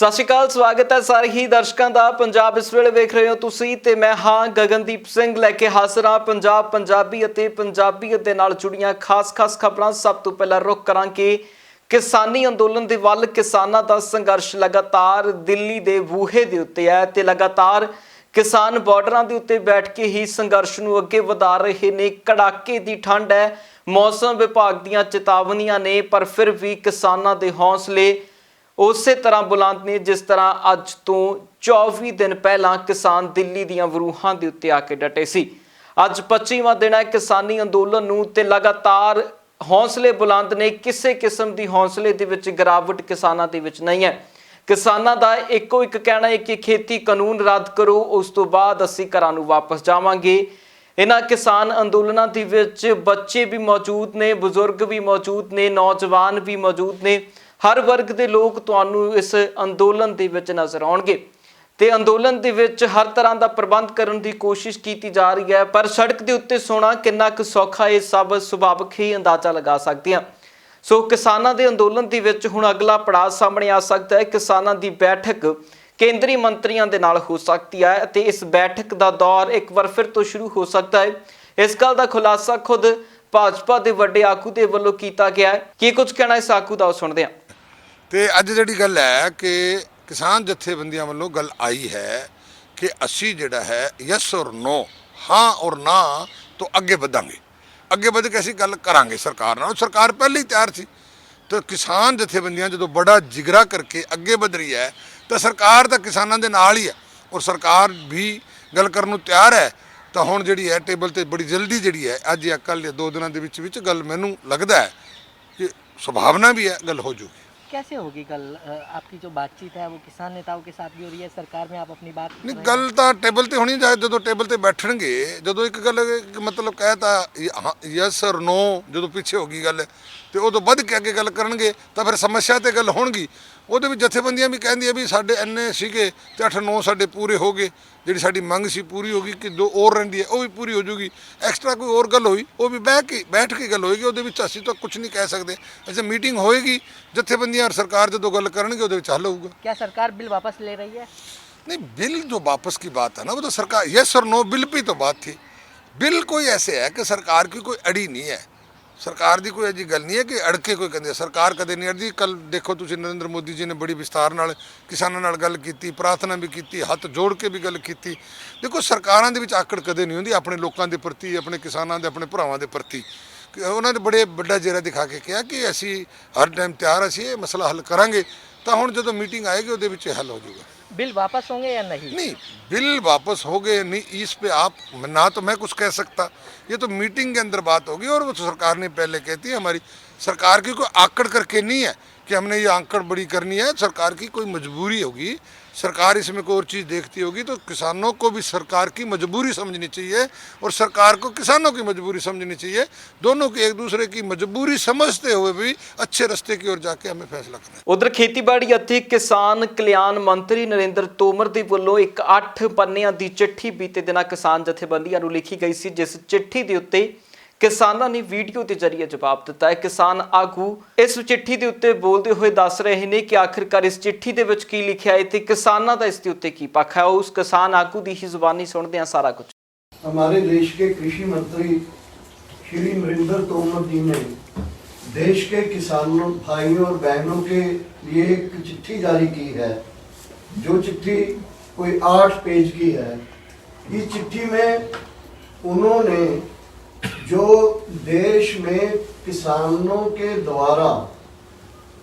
ਸਤਿ ਸ਼੍ਰੀ ਅਕਾਲ, ਸਵਾਗਤ ਹੈ ਸਾਰੇ ਹੀ ਦਰਸ਼ਕਾਂ ਦਾ। ਪੰਜਾਬ ਇਸ ਵੇਲੇ ਵੇਖ ਰਹੇ ਹੋ ਤੁਸੀਂ ਤੇ ਮੈਂ ਹਾਂ ਗਗਨਦੀਪ ਸਿੰਘ ਲੈ ਕੇ ਹਾਜ਼ਰ ਹਾਂ ਪੰਜਾਬ ਪੰਜਾਬੀ ਅਤੇ ਪੰਜਾਬੀਅਤ ਦੇ ਨਾਲ ਜੁੜੀਆਂ ਖਾਸ ਖਬਰਾਂ। ਸਭ ਤੋਂ ਪਹਿਲਾਂ ਰੁਕ ਕਰਾਂਗੇ ਕਿਸਾਨੀ ਅੰਦੋਲਨ ਦੇ ਵੱਲ। ਕਿਸਾਨਾਂ ਦਾ ਸੰਘਰਸ਼ ਲਗਾਤਾਰ ਦਿੱਲੀ ਦੇ ਬੂਹੇ ਦੇ ਉੱਤੇ ਹੈ ਤੇ ਲਗਾਤਾਰ ਕਿਸਾਨ ਬਾਰਡਰਾਂ ਦੇ ਉੱਤੇ ਬੈਠ ਕੇ ਹੀ ਸੰਘਰਸ਼ ਨੂੰ ਅੱਗੇ ਵਧਾ ਰਹੇ ਨੇ। ਕੜਾਕੇ ਦੀ ਠੰਡ ਹੈ, ਮੌਸਮ ਵਿਭਾਗ ਦੀਆਂ ਚੇਤਾਵਨੀਆਂ ਨੇ, ਪਰ ਫਿਰ ਵੀ ਕਿਸਾਨਾਂ ਦੇ ਹੌਸਲੇ ਉਸੇ ਤਰ੍ਹਾਂ ਬੁਲੰਦ ਨੇ ਜਿਸ ਤਰ੍ਹਾਂ ਅੱਜ ਤੋਂ 24 ਦਿਨ ਪਹਿਲਾਂ ਕਿਸਾਨ ਦਿੱਲੀ ਦੀਆਂ ਵਰੂਹਾਂ ਦੇ ਉੱਤੇ ਆ ਕੇ ਡਟੇ ਸੀ। ਅੱਜ 25ਵਾਂ ਦਿਨ ਹੈ ਕਿਸਾਨੀ ਅੰਦੋਲਨ ਨੂੰ ਤੇ ਲਗਾਤਾਰ ਹੌਸਲੇ ਬੁਲੰਦ ਨੇ। ਕਿਸੇ ਕਿਸਮ ਦੀ ਹੌਸਲੇ ਦੇ ਵਿੱਚ ਗਿਰਾਵਟ ਕਿਸਾਨਾਂ ਦੇ ਵਿੱਚ ਨਹੀਂ ਹੈ। ਕਿਸਾਨਾਂ ਦਾ ਇੱਕੋ ਇੱਕ ਕਹਿਣਾ ਹੈ ਕਿ ਖੇਤੀ ਕਾਨੂੰਨ ਰੱਦ ਕਰੋ, ਉਸ ਤੋਂ ਬਾਅਦ ਅਸੀਂ ਘਰਾਂ ਨੂੰ ਵਾਪਸ ਜਾਵਾਂਗੇ। ਇਹਨਾਂ ਕਿਸਾਨ ਅੰਦੋਲਨਾਂ ਦੇ ਵਿੱਚ ਬੱਚੇ ਵੀ ਮੌਜੂਦ ਨੇ, ਬਜ਼ੁਰਗ ਵੀ ਮੌਜੂਦ ਨੇ, ਨੌਜਵਾਨ ਵੀ ਮੌਜੂਦ ਨੇ। ਹਰ ਵਰਗ ਦੇ ਲੋਕ ਤੁਹਾਨੂੰ ਇਸ ਅੰਦੋਲਨ ਦੇ ਵਿੱਚ ਨਜ਼ਰ ਆਉਣਗੇ ਤੇ ਅੰਦੋਲਨ ਦੇ ਵਿੱਚ ਹਰ ਤਰ੍ਹਾਂ ਦਾ ਪ੍ਰਬੰਧ ਕਰਨ ਦੀ ਕੋਸ਼ਿਸ਼ ਕੀਤੀ ਜਾ ਰਹੀ ਹੈ। ਪਰ ਸੜਕ ਦੇ ਉੱਤੇ ਸੋਣਾ ਕਿੰਨਾ ਕੁ ਸੌਖਾ, ਇਹ ਸਭ ਸੁਭਾਵਿਕ ਹੀ ਅੰਦਾਜ਼ਾ ਲਗਾ ਸਕਦੇ ਹਾਂ। ਸੋ ਕਿਸਾਨਾਂ ਦੇ ਅੰਦੋਲਨ ਦੇ ਵਿੱਚ ਹੁਣ ਅਗਲਾ ਪੜਾਅ ਸਾਹਮਣੇ ਆ ਸਕਦਾ ਹੈ। ਕਿਸਾਨਾਂ ਦੀ ਬੈਠਕ ਕੇਂਦਰੀ ਮੰਤਰੀਆਂ ਦੇ ਨਾਲ ਹੋ ਸਕਦੀ ਹੈ ਅਤੇ ਇਸ ਬੈਠਕ ਦਾ ਦੌਰ ਇੱਕ ਵਾਰ ਫਿਰ ਤੋਂ ਸ਼ੁਰੂ ਹੋ ਸਕਦਾ ਹੈ। ਇਸ ਗੱਲ ਦਾ ਖੁਲਾਸਾ ਖੁਦ ਭਾਜਪਾ ਦੇ ਵੱਡੇ ਆਗੂ ਦੇ ਵੱਲੋਂ ਕੀਤਾ ਗਿਆ ਹੈ। ਕੀ ਕੁਝ ਕਹਿਣਾ ਇਸ ਆਗੂ ਦਾ, ਸੁਣਦੇ ਹਾਂ। ਤੇ ਅੱਜ ਜਿਹੜੀ ਗੱਲ ਹੈ ਕਿ ਕਿਸਾਨ ਜਥੇਬੰਦੀਆਂ ਵੱਲੋਂ ਗੱਲ ਆਈ ਹੈ ਕਿ ਅਸੀਂ ਜਿਹੜਾ ਹੈ ਯੈਸ ਔਰ ਨੋ, ਹਾਂ ਔਰ ਨਾ ਤੋਂ ਅੱਗੇ ਵਧਾਂਗੇ। ਅੱਗੇ ਵਧ ਕੇ ਅਸੀਂ ਗੱਲ ਕਰਾਂਗੇ ਸਰਕਾਰ ਨਾਲ। ਸਰਕਾਰ ਪਹਿਲੇ ਹੀ ਤਿਆਰ ਸੀ। ਤੇ ਕਿਸਾਨ ਜਥੇਬੰਦੀਆਂ ਜਦੋਂ ਬੜਾ ਜਿਗਰਾ ਕਰਕੇ ਅੱਗੇ ਵਧ ਰਹੀ ਹੈ ਤਾਂ ਸਰਕਾਰ ਤਾਂ ਕਿਸਾਨਾਂ ਦੇ ਨਾਲ ਹੀ ਹੈ ਔਰ ਸਰਕਾਰ ਵੀ ਗੱਲ ਕਰਨ ਨੂੰ ਤਿਆਰ ਹੈ। ਤਾਂ ਹੁਣ ਜਿਹੜੀ ਹੈ ਟੇਬਲ ਤੇ ਬੜੀ ਜਲਦੀ ਜਿਹੜੀ ਹੈ ਅੱਜ ਜਾਂ ਕੱਲ੍ਹ ਜਾਂ 2 ਦਿਨਾਂ ਦੇ ਵਿੱਚ ਗੱਲ ਮੈਨੂੰ ਲੱਗਦਾ ਹੈ ਕਿ ਸੰਭਾਵਨਾ ਵੀ ਹੈ ਗੱਲ ਹੋ ਜੂਗੀ। कैसे होगी कल आपकी जो बातचीत है वो किसान नेताओं के साथ भी हो रही है, सरकार में आप अपनी बात नहीं गल तो टेबल ते होनी जाए। जो टेबल ते बैठणगे जो एक गल मतलब कहता यस और नो जो पिछे होगी गल तो उदों वध के अगे गल करनगे तो फिर समस्या ते गल होणगी। ਉਹਦੇ ਵਿੱਚ ਜਥੇਬੰਦੀਆਂ ਵੀ ਕਹਿੰਦੀਆਂ ਵੀ ਸਾਡੇ ਇੰਨੇ ਸੀਗੇ ਤੇ 8-9 ਸਾਡੇ ਪੂਰੇ ਹੋ ਗਏ। ਜਿਹੜੀ ਸਾਡੀ ਮੰਗ ਸੀ ਪੂਰੀ ਹੋ ਗਈ ਕਿ 2 ਹੋਰ ਰਹਿੰਦੀ ਹੈ ਉਹ ਵੀ ਪੂਰੀ ਹੋ ਜੂਗੀ। ਐਕਸਟਰਾ ਕੋਈ ਹੋਰ ਗੱਲ ਹੋਈ ਉਹ ਵੀ ਬੈਠ ਕੇ ਗੱਲ ਹੋਏਗੀ। ਉਹਦੇ ਵਿੱਚ ਅਸੀਂ ਤਾਂ ਕੁਝ ਨਹੀਂ ਕਹਿ ਸਕਦੇ। ਐਸੇ ਮੀਟਿੰਗ ਹੋਏਗੀ, ਜਥੇਬੰਦੀਆਂ ਔਰ ਸਰਕਾਰ ਜਦੋਂ ਗੱਲ ਕਰਨਗੇ ਉਹਦੇ ਵਿੱਚ ਹੱਲ ਹੋਊਗਾ। क्या सरकार बिल वापस ले रही है? नहीं, बिल जो वापस की बात है ना वो तो सरकार यस और नो बिल पे तो बात थी। बिल कोई ऐसे है कि सरकार की कोई अड़ी नहीं है। सरकार की कोई अजी गल नहीं है कि अड़के कोई कहते सरकार कदे नहीं अड़दी। कल देखो तुसीं नरेंद्र मोदी जी ने बड़ी विस्तार नाल किसानां नाल गल कीती, प्रार्थना भी की, हथ जोड़ के भी गल की। देखो सरकारां दे विच आकड़ कदे नहीं हुंदी अपने लोकां दे प्रति, अपने किसानां दे, अपने भरावां दे प्रति। उन्होंने बड़े बड़ा चेहरा दिखा के कहा कि असी हर टाइम तैयार, असी ये मसला हल करांगे। तो हुण जदों मीटिंग आएगी उहदे विच हल हो जाएगा। बिल वापस होंगे या नहीं? नहीं, बिल वापस हो गए नहीं इस पे आप ना तो मैं कुछ कह सकता। ये तो मीटिंग के अंदर बात होगी और वो तो सरकार ने पहले कहती है। हमारी सरकार की कोई आकड़ करके नहीं है कि हमने ये आंकड़ बड़ी करनी है। सरकार की कोई मजबूरी होगी, सरकार इसमें कोई और चीज़ देखती होगी तो किसानों को भी सरकार की मजबूरी समझनी चाहिए और सरकार को किसानों की मजबूरी समझनी चाहिए। दोनों की एक दूसरे की मजबूरी समझते हुए भी अच्छे रास्ते की ओर जाके हमें फैसला करना है। ਉਧਰ ਖੇਤੀਬਾੜੀ ਅਤੇ ਕਿਸਾਨ ਕਲਿਆਣ ਮੰਤਰੀ ਨਰਿੰਦਰ ਤੋਮਰ ਦੇ ਵੱਲੋਂ ਇੱਕ 8 ਪੰਨਿਆਂ ਦੀ ਚਿੱਠੀ ਬੀਤੇ ਦਿਨਾਂ ਕਿਸਾਨ ਜਥੇਬੰਦੀਆਂ ਨੂੰ ਲਿਖੀ ਗਈ ਸੀ, ਜਿਸ ਚਿੱਠੀ ਦੇ ਉੱਤੇ ਕਿਸਾਨਾਂ ਨੇ ਵੀਡੀਓ ਦੇ ਜ਼ਰੀਏ ਜਵਾਬ ਦਿੱਤਾ ਹੈ। ਕਿਸਾਨ ਆਗੂ ਇਸ ਚਿੱਠੀ ਦੇ ਉੱਤੇ ਬੋਲਦੇ ਹੋਏ ਦੱਸ ਰਹੇ ਨੇ ਕਿ ਆਖਿਰਕਾਰ ਇਸ ਚਿੱਠੀ ਦੇ ਵਿੱਚ ਕੀ ਲਿਖਿਆ ਹੈ ਤੇ ਕਿਸਾਨਾਂ ਦਾ ਇਸ ਦੇ ਉੱਤੇ ਕੀ ਪੱਖ ਹੈ। ਉਸ ਕਿਸਾਨ ਆਗੂ ਦੀ ਹੀ ਜ਼ੁਬਾਨੀ ਸੁਣਦੇ ਹਾਂ ਸਾਰਾ ਕੁਝ। हमारे देश के कृषि मंत्री श्री नरेंद्र तोमर जी ने देश के किसानों भाइयों और बहनों के लिए एक चिट्ठी जारी की है, जो चिट्ठी कोई 8 पेज की है। इस चिट्ठी में उन्होंने जो देश में किसानों के द्वारा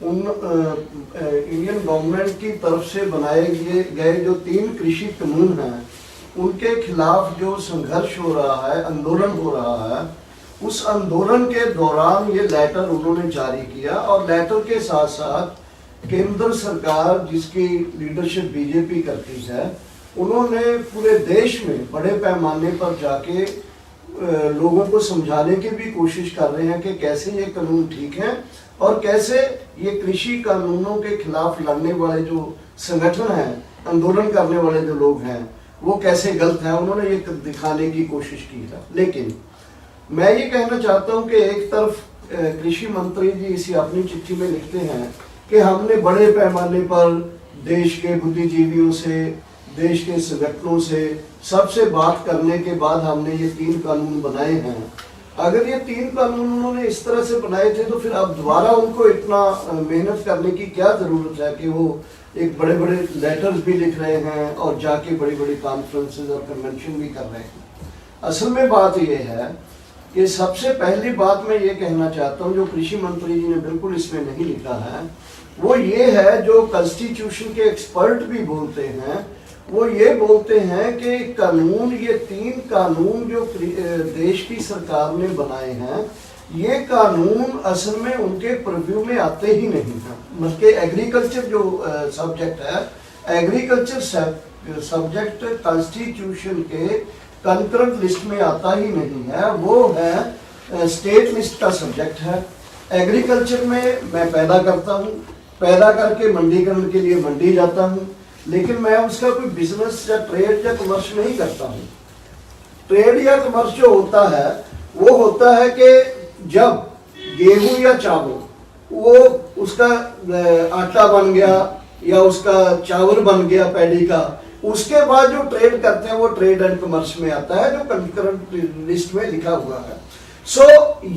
उन इंडियन गवर्नमेंट की तरफ से बनाए गए जो 3 कृषि कानून हैं उनके खिलाफ जो संघर्ष हो रहा है, आंदोलन हो रहा है, उस आंदोलन के दौरान ये लेटर उन्होंने जारी किया। और लेटर के साथ साथ केंद्र सरकार जिसकी लीडरशिप बीजेपी करती है, उन्होंने पूरे देश में बड़े पैमाने पर जाके लोगों को समझाने की भी कोशिश कर रहे हैं कि कैसे ये कानून ठीक हैं और कैसे ये कृषि कानूनों के खिलाफ लड़ने वाले जो संगठन हैं, आंदोलन करने वाले जो लोग हैं, वो कैसे गलत है। उन्होंने ये दिखाने की कोशिश की है। लेकिन मैं ये कहना चाहता हूँ कि एक तरफ कृषि मंत्री जी इसी अपनी चिट्ठी में लिखते हैं कि हमने बड़े पैमाने पर देश के बुद्धिजीवियों से, देश के संगठनों से, सबसे बात करने के बाद हमने ये 3 कानून बनाए हैं। अगर ये 3 कानून उन्होंने इस तरह से बनाए थे तो फिर अब दोबारा उनको इतना मेहनत करने की क्या जरूरत है कि वो एक बड़े बड़े लेटर्स भी लिख रहे हैं और जाके बड़ी बड़ी कॉन्फ्रेंसेस और कन्वेंशन भी कर रहे हैं। असल में बात ये है कि सबसे पहली बात मैं ये कहना चाहता हूँ, जो कृषि मंत्री जी ने बिल्कुल इसमें नहीं लिखा है, वो ये है, जो कॉन्स्टिट्यूशन के एक्सपर्ट भी बोलते हैं, वो ये बोलते हैं कि कानून, ये 3 कानून जो देश की सरकार ने बनाए हैं, ये कानून असल में उनके प्रिव्यू में आते ही नहीं हैं। बल्कि एग्रीकल्चर जो सब्जेक्ट है, एग्रीकल्चर सब्जेक्ट कॉन्स्टिट्यूशन के कंकरेंट लिस्ट में आता ही नहीं है, वो है स्टेट लिस्ट का सब्जेक्ट है। एग्रीकल्चर में मैं पैदा करता हूँ, पैदा करके मंडीकरण के लिए मंडी जाता हूँ, लेकिन मैं उसका कोई बिजनेस या ट्रेड या कमर्स नहीं करता हूँ। ट्रेड या कमर्स जो होता है वो होता है कि जब गेहूं या चावल, वो उसका आटा बन गया या उसका चावल बन गया पैडी का, उसके बाद जो ट्रेड करते हैं वो ट्रेड एंड कमर्स में आता है, जो कंकरेंट लिस्ट में लिखा हुआ है। सो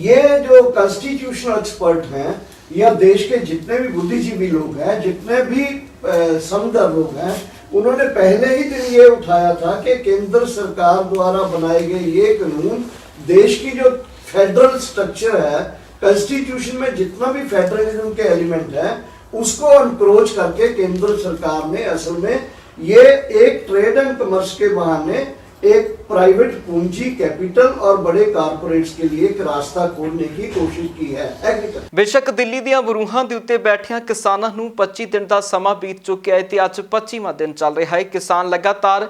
ये जो कॉन्स्टिट्यूशनल एक्सपर्ट हैं या देश के जितने भी बुद्धिजीवी लोग हैं, जितने भी समझदार लोग हैं, उन्होंने पहले ही दिन ये उठाया था कि केंद्र सरकार द्वारा बनाए गए ये कानून देश की जो फेडरल स्ट्रक्चर है, कॉन्स्टिट्यूशन में जितना भी फेडरलिज्म के एलिमेंट है, उसको अनक्रोच करके केंद्र सरकार ने असल में ये एक ट्रेड एंड कमर्स के बहाने एक प्राइवेट पूंजी कैपिटल और बड़े कारपोरेट्स के लिए एक रास्ता खोलने की कोशिश की है। बेशक दिल्ली ਦੀਆਂ ਬਰੂਹਾਂ ਦੇ ਉੱਤੇ ਬੈਠਿਆਂ ਕਿਸਾਨਾਂ ਨੂੰ 25 ਦਿਨ ਦਾ ਸਮਾਂ ਬੀਤ ਚੁੱਕਿਆ ਹੈ ਤੇ ਅੱਜ 25ਵਾਂ ਦਿਨ ਚੱਲ ਰਿਹਾ ਹੈ। ਕਿਸਾਨ ਲਗਾਤਾਰ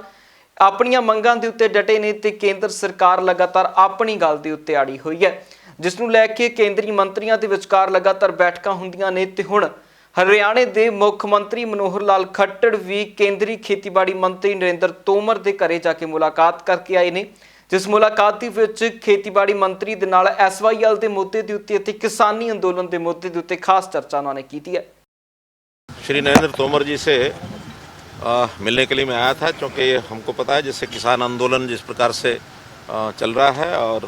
ਆਪਣੀਆਂ ਮੰਗਾਂ ਦੇ ਉੱਤੇ ਡਟੇ ਨੇ ਤੇ ਕੇਂਦਰ ਸਰਕਾਰ ਲਗਾਤਾਰ ਆਪਣੀ ਗੱਲ ਦੇ ਉੱਤੇ ਆੜੀ ਹੋਈ ਹੈ, ਜਿਸ ਨੂੰ ਲੈ ਕੇ ਕੇਂਦਰੀ ਮੰਤਰੀਆਂ ਦੇ ਵਿਚਕਾਰ ਲਗਾਤਾਰ ਬੈਠਕਾਂ ਹੁੰਦੀਆਂ ਨੇ ਤੇ ਹੁਣ हरियाणे के मुख्य मंत्री मनोहर लाल खट्टर भी केंद्रीय खेतीबाड़ी मंत्री नरेंद्र तोमर के घरे जाके मुलाकात करके आए ने, जिस मुलाकात के खेतीबाड़ी मंत्री दे नाल SYL के मुद्दे के उत्ते ते किसानी अंदोलन के मुद्दे के उत्ते खास चर्चा उन्होंने की है। श्री नरेंद्र तोमर जी से मिलने के लिए मैं आया था, क्योंकि हमको पता है जैसे किसान आंदोलन जिस प्रकार से चल रहा है और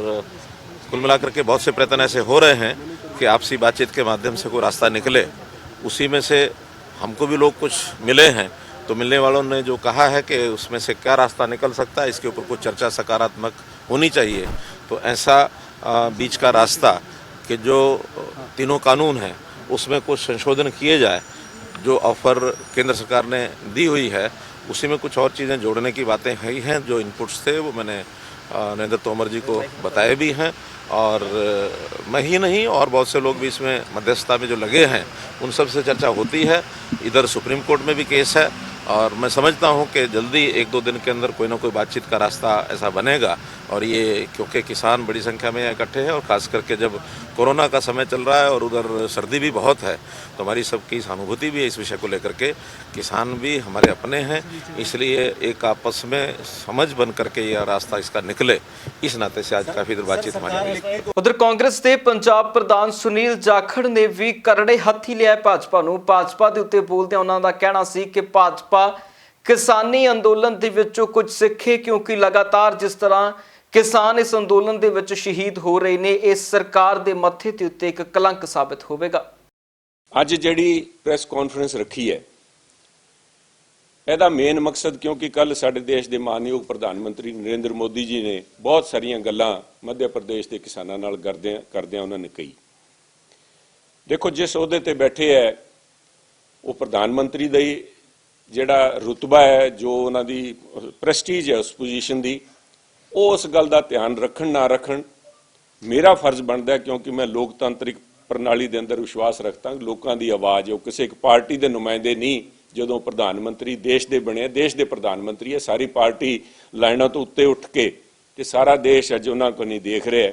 कुल मिलाकर के बहुत से प्रयत्न ऐसे हो रहे हैं कि आपसी बातचीत के माध्यम से कोई रास्ता निकले। उसी में से हमको भी लोग कुछ मिले हैं, तो मिलने वालों ने जो कहा है कि उसमें से क्या रास्ता निकल सकता है, इसके ऊपर कुछ चर्चा सकारात्मक होनी चाहिए। तो ऐसा बीच का रास्ता कि जो तीनों कानून हैं उसमें कुछ संशोधन किए जाए, जो ऑफर केंद्र सरकार ने दी हुई है उसी में कुछ और चीज़ें जोड़ने की बातें हुई हैं। जो इनपुट्स थे वो मैंने नरेंद्र तोमर जी को बताए भी हैं, और मैं ही नहीं और बहुत से लोग भी इसमें मध्यस्थता में जो लगे हैं उन सब से चर्चा होती है। इधर सुप्रीम कोर्ट में भी केस है और मैं समझता हूं कि जल्दी 1-2 दिन के अंदर कोई ना कोई बातचीत का रास्ता ऐसा बनेगा। और ये क्योंकि किसान बड़ी संख्या में इकट्ठे हैं और ख़ास करके जब कोरोना का समय चल रहा है और उधर सर्दी भी बहुत है, तो हमारी सबकी सहानुभूति भी है इस विषय को लेकर के। किसान भी हमारे अपने हैं, इसलिए एक आपस में समझ बन करके यह रास्ता इसका निकले, इस नाते से आज काफ़ी देर बातचीत हमारी हुई। उधर कांग्रेस के पंजाब प्रधान सुनील जाखड़ ने भी करड़े हथी लिया भाजपा नूं। भाजपा के उत्ते बोलदे उन्हां दा कहना सी कि भाजपा किसानी अंदोलन दे विचों कुछ सिखे, क्योंकि लगातार जिस तरह किसान इस अंदोलन दे विच शहीद हो रहे ने, इस सरकार दे मत्थे ते उत्ते एक कलंक साबित होवेगा। ਅੱਜ ਜਿਹੜੀ ਪ੍ਰੈਸ ਕਾਨਫਰੰਸ ਰੱਖੀ ਹੈ ਇਹਦਾ ਮੇਨ ਮਕਸਦ, ਕਿਉਂਕਿ ਕੱਲ ਸਾਡੇ ਦੇਸ਼ ਦੇ ਮਾਨਯੋਗ ਪ੍ਰਧਾਨ ਮੰਤਰੀ ਨਰਿੰਦਰ ਮੋਦੀ ਜੀ ਨੇ ਬਹੁਤ ਸਾਰੀਆਂ ਗੱਲਾਂ ਮੱਧ ਪ੍ਰਦੇਸ਼ ਦੇ ਕਿਸਾਨਾਂ ਨਾਲ ਕਰਦਿਆਂ ਉਹਨਾਂ ਨੇ ਕਹੀ। ਦੇਖੋ ਜਿਸ ਅਹੁਦੇ ਤੇ ਬੈਠੇ ਹੈ ਉਹ ਪ੍ਰਧਾਨ ਮੰਤਰੀ ਦਾ ਹੀ ਜਿਹੜਾ ਰੁਤਬਾ ਹੈ, ਜੋ ਉਹਨਾਂ ਦੀ ਪ੍ਰੈਸਟੀਜ ਹੈ ਉਸ ਪੋਜੀਸ਼ਨ ਦੀ, ਉਹ ਉਸ ਗੱਲ ਦਾ ਧਿਆਨ ਰੱਖਣ ਨਾ ਰੱਖਣ ਮੇਰਾ ਫਰਜ਼ ਬਣਦਾ, ਕਿਉਂਕਿ ਮੈਂ ਲੋਕਤੰਤਰਿਕ ਪ੍ਰਣਾਲੀ ਦੇ ਅੰਦਰ ਵਿਸ਼ਵਾਸ ਰੱਖਦਾ। ਲੋਕਾਂ ਦੀ ਆਵਾਜ਼ ਹੈ, ਉਹ ਕਿਸੇ ਇੱਕ ਪਾਰਟੀ ਦੇ ਨੁਮਾਇੰਦੇ ਨਹੀਂ। ਜਦੋਂ ਪ੍ਰਧਾਨ ਮੰਤਰੀ ਦੇਸ਼ ਦੇ ਬਣੇ, ਦੇਸ਼ ਦੇ ਪ੍ਰਧਾਨ ਮੰਤਰੀ ਹੈ, ਸਾਰੀ ਪਾਰਟੀ ਲਾਈਨਾਂ ਤੋਂ ਉੱਤੇ ਉੱਠ ਕੇ ਤੇ ਸਾਰਾ ਦੇਸ਼ ਅੱਜ ਉਹਨਾਂ ਕੋਲ ਨਹੀਂ ਦੇਖ ਰਿਹਾ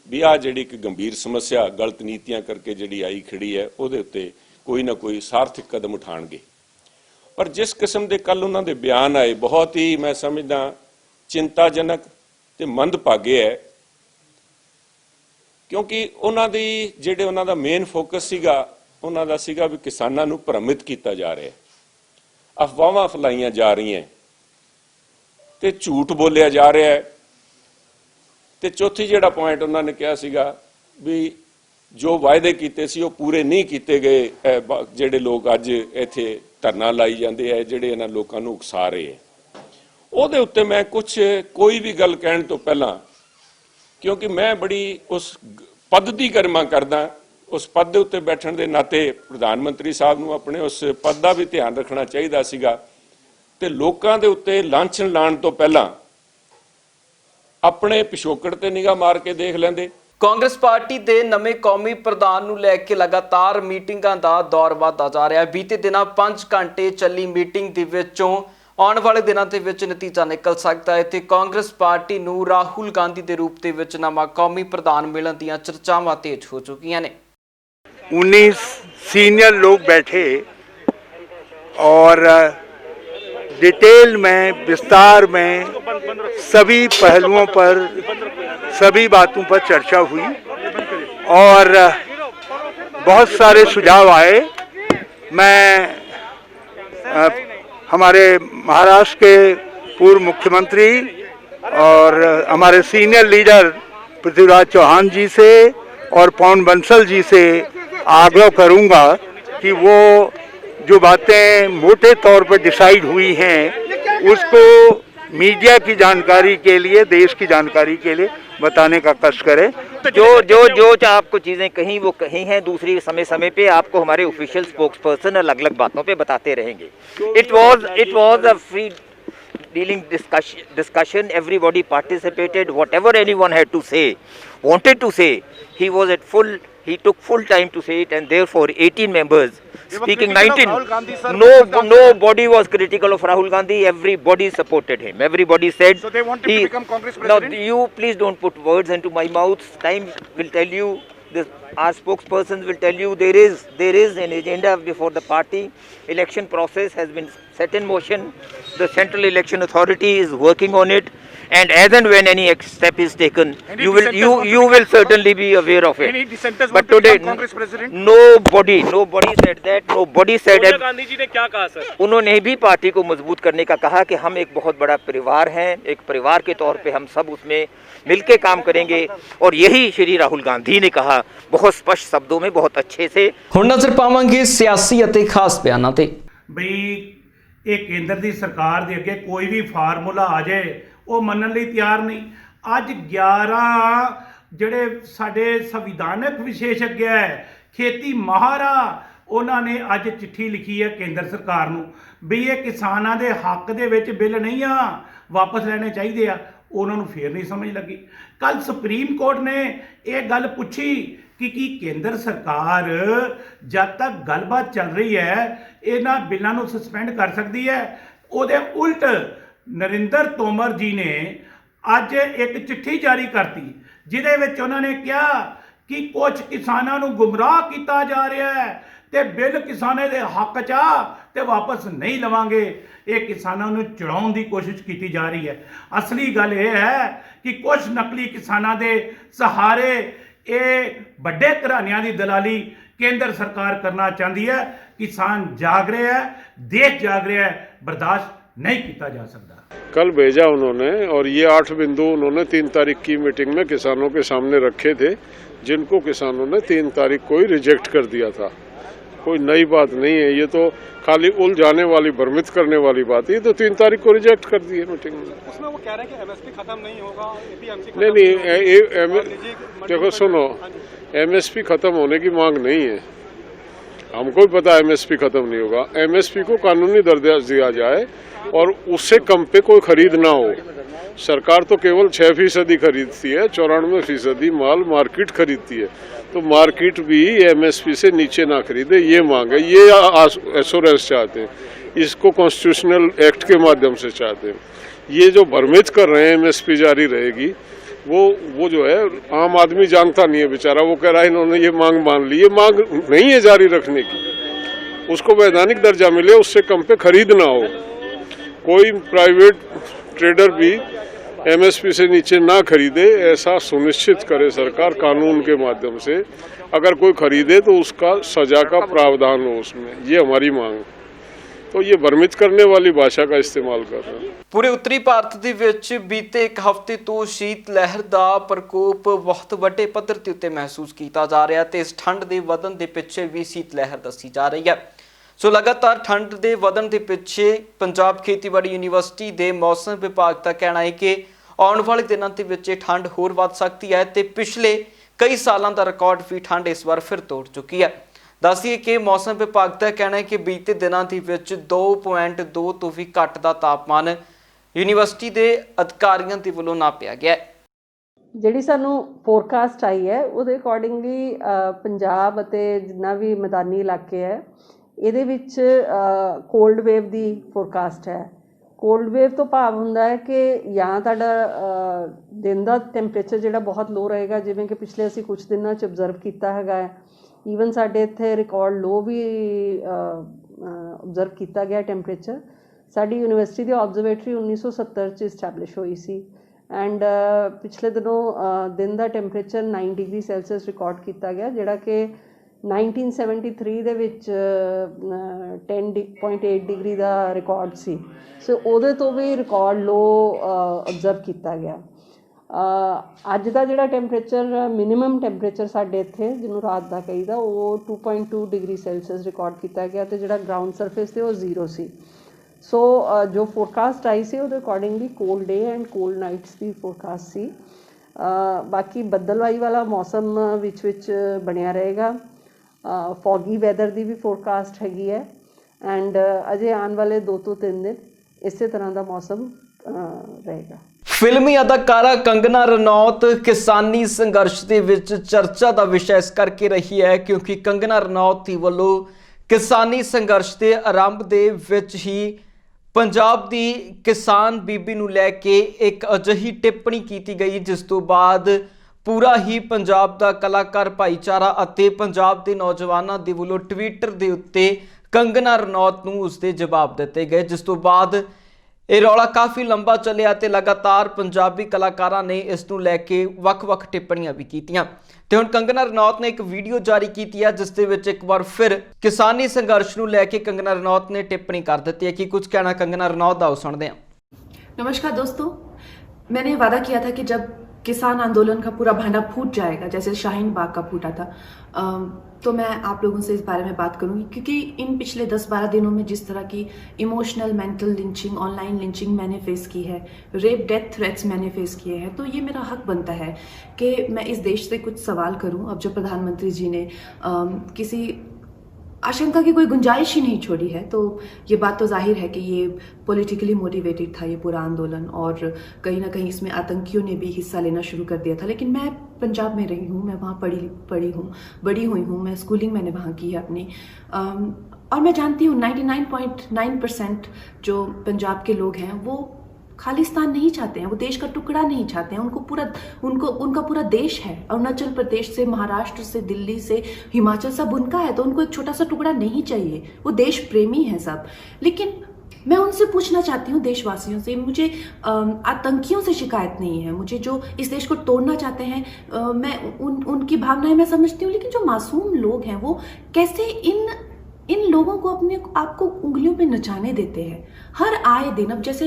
ਵੀ ਆਹ ਜਿਹੜੀ ਇੱਕ ਗੰਭੀਰ ਸਮੱਸਿਆ ਗਲਤ ਨੀਤੀਆਂ ਕਰਕੇ ਜਿਹੜੀ ਆਈ ਖੜੀ ਹੈ, ਉਹਦੇ ਉੱਤੇ ਕੋਈ ਨਾ ਕੋਈ ਸਾਰਥਕ ਕਦਮ ਉਠਾਣਗੇ। ਪਰ ਜਿਸ ਕਿਸਮ ਦੇ ਕੱਲ ਉਹਨਾਂ ਦੇ ਬਿਆਨ ਆਏ, ਬਹੁਤ ਹੀ ਮੈਂ ਸਮਝਦਾ ਚਿੰਤਾਜਨਕ ਤੇ ਮੰਦਭਾਗੇ ਹੈ, ਕਿਉਂਕਿ ਉਹਨਾਂ ਦੀ ਜਿਹੜੇ ਉਹਨਾਂ ਦਾ ਮੇਨ ਫੋਕਸ ਸੀਗਾ, ਉਹਨਾਂ ਦਾ ਸੀਗਾ ਵੀ ਕਿਸਾਨਾਂ ਨੂੰ ਭ੍ਰਮਿਤ ਕੀਤਾ ਜਾ ਰਿਹਾ। ਅਫਵਾਹਾਂ ਫੈਲਾਈਆਂ ਜਾ ਰਹੀਆਂ ਤੇ ਝੂਠ ਬੋਲਿਆ ਜਾ ਰਿਹਾ ਹੈ। ਤੇ ਚੌਥੀ ਜਿਹੜਾ ਪੁਆਇੰਟ ਉਹਨਾਂ ਨੇ ਕਿਹਾ ਸੀਗਾ ਵੀ ਜੋ ਵਾਅਦੇ ਕੀਤੇ ਸੀ ਉਹ ਪੂਰੇ ਨਹੀਂ ਕੀਤੇ ਗਏ, ਜਿਹੜੇ ਲੋਕ ਅੱਜ ਇੱਥੇ ਧਰਨਾ ਲਾਈ ਜਾਂਦੇ ਆ, ਜਿਹੜੇ ਇਹਨਾਂ ਲੋਕਾਂ ਨੂੰ ਉਕਸਾ ਰਹੇ ਆ, ਉਹਦੇ ਉੱਤੇ ਮੈਂ ਕੋਈ ਵੀ ਗੱਲ ਕਹਿਣ ਤੋਂ ਪਹਿਲਾਂ, ਕਿਉਂਕਿ ਮੈਂ ਬੜੀ ਉਸ ਪਦ ਦੀ ਗਰਿਮਾ ਕਰਦਾ, ਉਸ ਪਦ ਦੇ ਉੱਤੇ ਬੈਠਣ ਦੇ ਨਾਤੇ ਪ੍ਰਧਾਨ ਮੰਤਰੀ ਸਾਹਿਬ ਨੂੰ ਆਪਣੇ ਉਸ ਪਦ ਦਾ ਵੀ ਧਿਆਨ ਰੱਖਣਾ ਚਾਹੀਦਾ ਸੀਗਾ ਤੇ ਲੋਕਾਂ ਦੇ ਉੱਤੇ ਲਾਂਛਨ ਲਾਉਣ ਤੋਂ ਪਹਿਲਾਂ ਆਪਣੇ ਪਿਛੋਕੜ ਤੇ ਨਿਗਾਹ ਮਾਰ ਕੇ ਦੇਖ ਲੈਂਦੇ। ਕਾਂਗਰਸ ਪਾਰਟੀ ਦੇ ਨਵੇਂ ਕੌਮੀ ਪ੍ਰਧਾਨ ਨੂੰ ਲੈ ਕੇ ਲਗਾਤਾਰ ਮੀਟਿੰਗਾਂ ਦਾ ਦੌਰ ਵਧਦਾ ਜਾ ਰਿਹਾ ਹੈ। ਬੀਤੇ ਦਿਨਾਂ 5 ਘੰਟੇ ਚੱਲੀ ਮੀਟਿੰਗ ਦੇ ਵਿੱਚੋਂ ਆਉਣ ਵਾਲੇ ਦਿਨਾਂ ਦੇ ਵਿੱਚ ਨਤੀਜਾ ਨਿਕਲ ਸਕਦਾ ਹੈ ਤੇ ਕਾਂਗਰਸ ਪਾਰਟੀ ਨੂੰ ਰਾਹੁਲ ਗਾਂਧੀ ਦੇ ਰੂਪ ਦੇ ਵਿੱਚ ਨਵਾਂ ਕੌਮੀ ਪ੍ਰਧਾਨ ਮਿਲਣ ਦੀਆਂ ਚਰਚਾਵਾਂ ਤੇਜ਼ ਹੋ ਚੁੱਕੀਆਂ ਨੇ। 19 सीनियर लोग बैठे और डिटेल में, विस्तार में, सभी पहलुओं पर, सभी बातों पर चर्चा हुई और बहुत सारे सुझाव आए। मैं हमारे महाराष्ट्र के पूर्व मुख्यमंत्री और हमारे सीनियर लीडर पृथ्वीराज चौहान जी से और पवन बंसल जी से आग्रह करूंगा कि वो जो बातें मोटे तौर पर डिसाइड हुई हैं उसको मीडिया की जानकारी के लिए, देश की जानकारी के लिए बताने का कष्ट करें। जो आपको चीज़ें कहीं वो कहीं हैं, दूसरी समय समय पे आपको हमारे ऑफिशियल स्पोक्स पर्सन अलग अलग बातों पे बताते रहेंगे। It was a free dealing discussion, everybody participated, whatever anyone had to say, wanted to say, he took full time to say it, and therefore 18 members speaking, 19, nobody was critical of Rahul Gandhi, everybody supported him, everybody said, so they wanted to become Congress president. Now you please don't put words into my mouth, time will tell you, our spokespersons will tell you, there is an agenda before the party. Election process has been set in motion, the Central Election Authority is working on it, and as and when any step is taken, you will certainly be aware of it. Any dissenters But want to today become Congress president? nobody said that, nobody said that. Gandhi ji ने क्या कहा sir? उन्होंने भी party को मजबूत करने का कहा कि हम एक बहुत बड़ा परिवार हैं, एक परिवार के तौर पे हम सब उसमें मिलके काम करेंगे, और यही श्री राहुल गांधी ने कहा बहुत स्पष्ट शब्दों में, बहुत अच्छे से। ਹੁਣ ਨਜ਼ਰ ਪਾਵਾਂਗੇ ਸਿਆਸੀ ਅਤੇ ਖਾਸ ਬਿਆਨਾਂ ਤੇ। ਬਈ ਇਹ ਕੇਂਦਰ ਦੀ ਸਰਕਾਰ ਦੇ ਅੱਗੇ ਕੋਈ ਵੀ ਫਾਰਮੂਲਾ ਆ ਜਾਏ ਉਹ ਮੰਨਣ ਲਈ ਤਿਆਰ ਨਹੀਂ। ਅੱਜ 11 ਜਿਹੜੇ ਸਾਡੇ ਸੰਵਿਧਾਨਕ ਵਿਸ਼ੇਸ਼ज्ञ ਹੈ, ਖੇਤੀ ਮਾਹਰਾ, ਉਹਨਾਂ ਨੇ ਅੱਜ ਚਿੱਠੀ ਲਿਖੀ ਹੈ ਕੇਂਦਰ ਸਰਕਾਰ ਨੂੰ ਵੀ ਇਹ ਕਿਸਾਨਾਂ ਦੇ ਹੱਕ ਦੇ ਵਿੱਚ ਬਿੱਲ ਨਹੀਂ ਆ, ਵਾਪਸ ਲੈਣੇ ਚਾਹੀਦੇ ਆ। ਉਹਨਾਂ ਨੂੰ ਫੇਰ ਨਹੀਂ ਸਮਝ ਲੱਗੀ। ਕੱਲ ਸੁਪਰੀਮ ਕੋਰਟ ਨੇ ਇਹ ਗੱਲ ਪੁੱਛੀ ਕਿ ਕੀ ਕੇਂਦਰ ਸਰਕਾਰ ਜਦ ਤੱਕ ਗੱਲਬਾਤ ਚੱਲ ਰਹੀ ਹੈ ਇਹਨਾਂ ਬਿੱਲਾਂ ਨੂੰ ਸਸਪੈਂਡ ਕਰ ਸਕਦੀ ਹੈ। ਉਹਦੇ ਉਲਟ ਨਰਿੰਦਰ ਤੋਮਰ ਜੀ ਨੇ ਅੱਜ ਇੱਕ ਚਿੱਠੀ ਜਾਰੀ ਕਰਤੀ ਜਿਹਦੇ ਵਿੱਚ ਉਹਨਾਂ ਨੇ ਕਿਹਾ ਕਿ ਕੁਝ ਕਿਸਾਨਾਂ ਨੂੰ ਗੁੰਮਰਾਹ ਕੀਤਾ ਜਾ ਰਿਹਾ ਹੈ ਤੇ ਬਿੱਲ ਕਿਸਾਨਾਂ ਦੇ ਹੱਕ 'ਚ ਆ ਤੇ ਵਾਪਸ ਨਹੀਂ ਲਵਾਂਗੇ। ਇਹ ਕਿਸਾਨਾਂ ਨੂੰ ਚੜਾਉਣ ਦੀ ਕੋਸ਼ਿਸ਼ ਕੀਤੀ ਜਾ ਰਹੀ ਹੈ। ਅਸਲੀ ਗੱਲ ਇਹ ਹੈ ਕਿ ਕੁਝ ਨਕਲੀ ਕਿਸਾਨਾਂ ਦੇ ਸਹਾਰੇ ਇਹ ਵੱਡੇ ਘਰਾਣਿਆਂ ਦੀ ਦਲਾਲੀ केंद्र सरकार करना चाहती है। किसान जाग रहे हैं, देश जाग रहा है, बर्दाश्त नहीं किया जा सकता। कल भेजा उन्होंने और ये 8 बिंदु उन्होंने 3 तारीख की मीटिंग में किसानों के सामने रखे थे, जिनको किसानों ने 3 तारीख को ही रिजेक्ट कर दिया था। कोई नई बात नहीं है, ये तो खाली उलझाने वाली, भ्रमित करने वाली बात है। तो 3 तारीख को रिजेक्ट कर दी है मीटिंग में। उसमें वो कह रहे हैं कि एमएसपी खत्म नहीं होगा, एपीएमसी नहीं, देखो सुनो, एमएसपी खत्म होने की मांग नहीं है, हमको भी पता है एमएसपी खत्म नहीं होगा। एमएसपी को कानूनी दर्जा दिया जाए और उससे कम पे कोई खरीद ना हो। सरकार तो केवल 6% खरीदती है, 94% माल मार्केट खरीदती है, तो मार्केट भी एमएसपी से नीचे ना खरीदे, ये मांग है। ये एश्योरेंस चाहते हैं, इसको कॉन्स्टिट्यूशनल एक्ट के माध्यम से चाहते हैं। ये जो भ्रमित कर रहे हैं एमएसपी जारी रहेगी, वो जो है आम आदमी जानता नहीं है बेचारा, वो कह रहा है इन्होंने ये मांग मान ली। ये मांग नहीं है जारी रखने की, उसको वैधानिक दर्जा मिले, उससे कम पे खरीद ना हो। कोई प्राइवेट ट्रेडर भी एमएसपी से नीचे ना खरीदे, ऐसा सुनिश्चित करे सरकार कानून के माध्यम से। अगर कोई खरीदे तो उसका सजा का प्रावधान हो उसमें, ये हमारी मांग। तो तो ये भ्रमित करने वाली भाषा का इस्तेमाल कर रहे हैं। ਪੂਰੇ ਉੱਤਰੀ ਭਾਰਤ ਦੇ ਵਿੱਚ ਬੀਤੇ ਇੱਕ ਹਫ਼ਤੇ ਤੋਂ ਸ਼ੀਤ ਲਹਿਰ ਦਾ ਪ੍ਰਕੋਪ ਬਹੁਤ ਵੱਡੇ ਪੱਧਰ ਤੇ ਉੱਤੇ ਮਹਿਸੂਸ ਕੀਤਾ ਜਾ ਰਿਹਾ ਤੇ ਇਸ ਠੰਡ ਦੇ ਵਧਣ ਦੇ ਪਿੱਛੇ ਵੀ ਸ਼ੀਤ ਲਹਿਰ ਦੱਸੀ ਜਾ ਰਹੀ ਹੈ। ਸੋ ਲਗਾਤਾਰ ਠੰਡ ਦੇ ਵਧਣ ਦੇ ਪਿੱਛੇ ਪੰਜਾਬ ਖੇਤੀਬਾੜੀ ਯੂਨੀਵਰਸਿਟੀ ਦੇ ਮੌਸਮ ਵਿਭਾਗ ਦਾ ਕਹਿਣਾ ਹੈ ਕਿ ਆਉਣ ਵਾਲੇ ਦਿਨਾਂ ਦੇ ਵਿੱਚ ਇਹ ਠੰਡ ਹੋਰ ਵੱਧ ਸਕਦੀ ਹੈ ਤੇ ਪਿਛਲੇ ਕਈ ਸਾਲਾਂ ਦਾ ਰਿਕਾਰਡ ਵੀ ਠੰਡ ਇਸ ਵਾਰ ਫਿਰ ਤੋੜ ਚੁੱਕੀ ਹੈ। ਦੱਸੀਏ ਕਿ ਮੌਸਮ ਵਿਭਾਗ ਦਾ ਕਹਿਣਾ ਹੈ ਕਿ ਬੀਤੇ ਦਿਨਾਂ ਦੇ ਵਿੱਚ 2.2 ਤੋਂ ਵੀ ਘੱਟ ਦਾ ਤਾਪਮਾਨ ਯੂਨੀਵਰਸਿਟੀ ਦੇ ਅਧਿਕਾਰੀਆਂ ਦੇ ਵੱਲੋਂ ਨਾਪਿਆ ਗਿਆ ਹੈ। ਜਿਹੜੀ ਸਾਨੂੰ ਫੋਰਕਾਸਟ ਆਈ ਹੈ ਉਹਦੇ ਅਕੋਰਡਿੰਗਲੀ ਪੰਜਾਬ ਅਤੇ ਜਿੰਨਾ ਵੀ ਮੈਦਾਨੀ ਇਲਾਕੇ ਹੈ ਇਹਦੇ ਵਿੱਚ ਕੋਲਡ ਵੇਵ ਦੀ ਫੋਰਕਾਸਟ ਹੈ। ਕੋਲਡ ਵੇਵ ਤੋਂ ਭਾਵ ਹੁੰਦਾ ਹੈ ਕਿ ਜਾਂ ਤੁਹਾਡਾ ਦਿਨ ਦਾ ਟੈਂਪਰੇਚਰ ਜਿਹੜਾ ਬਹੁਤ ਲੋ ਰਹੇਗਾ, ਜਿਵੇਂ ਕਿ ਪਿਛਲੇ ਅਸੀਂ ਕੁਝ ਦਿਨਾਂ 'ਚ ਅਬਜ਼ਰਵ ਕੀਤਾ ਹੈਗਾ ਹੈ। ਈਵਨ ਸਾਡੇ ਇੱਥੇ ਰਿਕਾਰਡ ਲੋ ਵੀ ਅਬਜ਼ਰਵ ਕੀਤਾ ਗਿਆ ਟੈਂਪਰੇਚਰ। ਸਾਡੀ ਯੂਨੀਵਰਸਿਟੀ ਦੀ ਆਬਜ਼ਰਵੇਟਰੀ 1970 'ਚ ਇਸਟੈਬਲਿਸ਼ ਹੋਈ ਸੀ ਐਂਡ ਪਿਛਲੇ ਦਿਨੋਂ ਦਿਨ ਦਾ ਟੈਂਪਰੇਚਰ 9 ਡਿਗਰੀ ਸੈਲਸੀਅਸ ਰਿਕਾਰਡ ਕੀਤਾ ਗਿਆ, ਜਿਹੜਾ ਕਿ 1973 ਦੇ ਵਿੱਚ 10.8 ਡਿਗਰੀ ਦਾ ਰਿਕਾਰਡ ਸੀ। ਸੋ ਉਹਦੇ ਤੋਂ ਵੀ ਰਿਕਾਰਡ ਲੋ ਅਬਜ਼ਰਵ ਕੀਤਾ ਗਿਆ। ਅੱਜ ਦਾ ਜਿਹੜਾ ਟੈਂਪਰੇਚਰ ਮਿਨੀਮਮ ਟੈਂਪਰੇਚਰ ਸਾਡੇ ਇੱਥੇ ਜਿਹਨੂੰ ਰਾਤ ਦਾ ਕਹੀਦਾ ਉਹ 2.2 ਡਿਗਰੀ ਸੈਲਸੀਅਸ ਰਿਕਾਰਡ ਕੀਤਾ ਗਿਆ ਤੇ ਜਿਹੜਾ ਗਰਾਊਂਡ ਸਰਫੇਸ ਤੇ ਉਹ 0 ਸੀ। ਸੋ ਜੋ ਫੋਰਕਾਸਟ ਆਈ ਸੀ ਉਹਦੇ accordingly cold day and cold nights the forecast ਸੀ। ਬਾਕੀ ਬੱਦਲਵਾਈ ਵਾਲਾ ਮੌਸਮ ਵਿੱਚ ਬਣਿਆ ਰਹੇਗਾ। ਫੌਗੀ ਵੈਦਰ ਦੀ ਵੀ ਫੋਰਕਾਸਟ ਹੈਗੀ ਹੈ ਐਂਡ ਅਜੇ ਆਉਣ ਵਾਲੇ 2 ਤੋਂ 3 ਦਿਨ ਇਸੇ ਤਰ੍ਹਾਂ ਦਾ ਮੌਸਮ ਰਹੇਗਾ। ਫਿਲਮੀ ਅਦਾਕਾਰਾ ਕੰਗਨਾ ਰਣੌਤ ਕਿਸਾਨੀ ਸੰਘਰਸ਼ ਦੇ ਵਿੱਚ ਚਰਚਾ ਦਾ ਵਿਸ਼ਾ ਇਸ ਕਰਕੇ ਰਹੀ ਹੈ ਕਿਉਂਕਿ ਕੰਗਨਾ ਰਣੌਤ ਦੀ ਵੱਲੋਂ ਕਿਸਾਨੀ ਸੰਘਰਸ਼ ਦੇ ਆਰੰਭ ਦੇ ਵਿੱਚ ਹੀ ਪੰਜਾਬ ਦੀ ਕਿਸਾਨ ਬੀਬੀ ਨੂੰ ਲੈ ਕੇ ਇੱਕ ਅਜਿਹੀ ਟਿੱਪਣੀ ਕੀਤੀ ਗਈ ਜਿਸ ਤੋਂ ਬਾਅਦ ਪੂਰਾ ਹੀ ਪੰਜਾਬ ਦਾ ਕਲਾਕਾਰ ਭਾਈਚਾਰਾ ਅਤੇ ਪੰਜਾਬ ਦੇ ਨੌਜਵਾਨਾਂ ਦੇ ਵੱਲੋਂ ਟਵਿੱਟਰ ਦੇ ਉੱਤੇ ਕੰਗਨਾ ਰਣੌਤ ਨੂੰ ਉਸਦੇ ਜਵਾਬ ਦਿੱਤੇ ਗਏ, ਜਿਸ ਤੋਂ ਬਾਅਦ ਇਹ ਰੌਲਾ ਕਾਫੀ ਲੰਬਾ ਚੱਲਿਆ ਤੇ ਲਗਾਤਾਰ ਪੰਜਾਬੀ ਕਲਾਕਾਰਾਂ ਨੇ ਇਸ ਨੂੰ ਲੈ ਕੇ ਵੱਖ-ਵੱਖ ਟਿੱਪਣੀਆਂ ਵੀ ਕੀਤੀਆਂ ਤੇ ਹੁਣ ਕੰਗਨਾ ਰਣੌਤ ਨੇ ਇੱਕ ਵੀਡੀਓ ਜਾਰੀ ਕੀਤੀ ਹੈ ਜਿਸ ਦੇ ਵਿੱਚ ਇੱਕ ਵਾਰ ਫਿਰ ਕਿਸਾਨੀ ਸੰਘਰਸ਼ ਨੂੰ ਲੈ ਕੇ ਕੰਗਨਾ ਰਣੌਤ ਨੇ ਟਿੱਪਣੀ ਕਰ ਦਿੱਤੀ ਹੈ। ਕਿ ਕੁਝ ਕਹਿਣਾ ਕੰਗਨਾ रनौत ਦਾ सुनते हैं। नमस्कार दोस्तों, मैंने वादा किया था कि जब किसान आंदोलन का पूरा भांडा फूट जाएगा जैसे शाहीन बाग का फूटा था तो मैं आप लोगों से इस बारे में बात करूंगी क्योंकि इन पिछले 10-12 दिनों में जिस तरह की emotional mental lynching online lynching मैंने फेस की है, रेप डेथ थ्रेट्स मैंने फेस किए हैं, तो ये मेरा हक बनता है कि मैं इस देश से कुछ सवाल करूं। अब जब प्रधानमंत्री जी ने किसी आशंका की कोई गुंजाइश ही नहीं छोड़ी है तो ये बात तो जाहिर है कि ये पॉलिटिकली मोटिवेटेड था ये पूरा आंदोलन और कहीं ना कहीं इसमें आतंकियों ने भी हिस्सा लेना शुरू कर दिया था। लेकिन मैं पंजाब में रही हूँ, मैं वहाँ पढ़ी हूँ, बड़ी हुई हूँ, मैं स्कूलिंग मैंने वहाँ की है अपनी और मैं जानती हूँ 99.9% जो पंजाब के लोग हैं वो खालिस्तान नहीं चाहते हैं, वो देश का टुकड़ा नहीं चाहते हैं। उनका पूरा देश है, अरुणाचल प्रदेश से महाराष्ट्र से दिल्ली से हिमाचल सब उनका है, तो उनको एक छोटा सा टुकड़ा नहीं चाहिए। वो देश प्रेमी है सब। लेकिन मैं उनसे पूछना चाहती हूँ देशवासियों से, मुझे आतंकियों से शिकायत नहीं है, मुझे जो इस देश को तोड़ना चाहते हैं मैं उनकी भावनाएं मैं समझती हूँ, लेकिन जो मासूम लोग हैं वो कैसे इन लोगों को अपने आप को उंगलियों पे नचाने देते हैं हर आए दिन। अब जैसे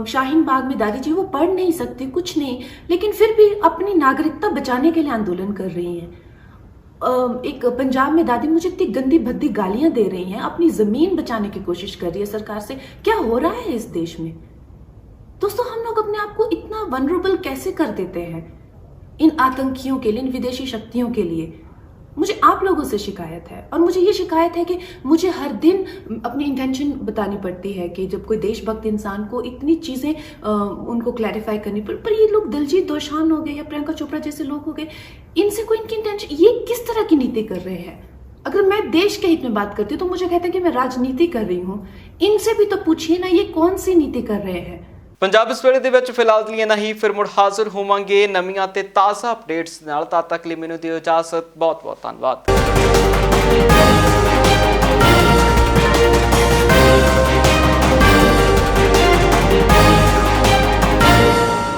शाहीन बाग में दादी जी वो पढ़ नहीं सकती कुछ नहीं, लेकिन फिर भी अपनी नागरिकता बचाने के लिए आंदोलन कर रही हैं। एक पंजाब में दादी मुझे इतनी गंदी भद्दी गालियां दे रही हैं, अपनी जमीन बचाने की कोशिश कर रही है सरकार से। क्या हो रहा है इस देश में? दोस्तों, हम लोग अपने आप को इतना वनरेबल कैसे कर देते हैं इन आतंकियों के लिए, इन विदेशी शक्तियों के लिए? मुझे आप लोगों से शिकायत है और मुझे ये शिकायत है कि मुझे हर दिन अपनी इंटेंशन बतानी पड़ती है कि जब कोई देशभक्त इंसान को इतनी चीज़ें उनको क्लैरिफाई करनी पड़ी। पर ये लोग दिलजीत दोसांझ हो गए या प्रियंका चोपड़ा जैसे लोग हो गए, इनसे कोई इनकी इंटेंशन, ये किस तरह की नीति कर रहे हैं? अगर मैं देश के हित में बात करती हूँ तो मुझे कहते हैं कि मैं राजनीति कर रही हूँ। इनसे भी तो पूछिए ना, ये कौन सी नीति कर रहे हैं? ਪੰਜਾਬ ਇਸ ਵੇਲੇ ਦੇ ਵਿੱਚ ਫਿਲਹਾਲ ਲਈ ਨਹੀਂ, ਫਿਰ ਮੁੜ ਹਾਜ਼ਰ ਹੋਵਾਂਗੇ ਨਵੀਆਂ ਤੇ ਤਾਜ਼ਾ ਅਪਡੇਟਸ ਨਾਲ। ਤਦ ਤੱਕ ਲਈ ਮੈਨੂੰ ਦਿਓ ਇਜਾਜ਼ਤ। ਬਹੁਤ ਬਹੁਤ ਧੰਨਵਾਦ।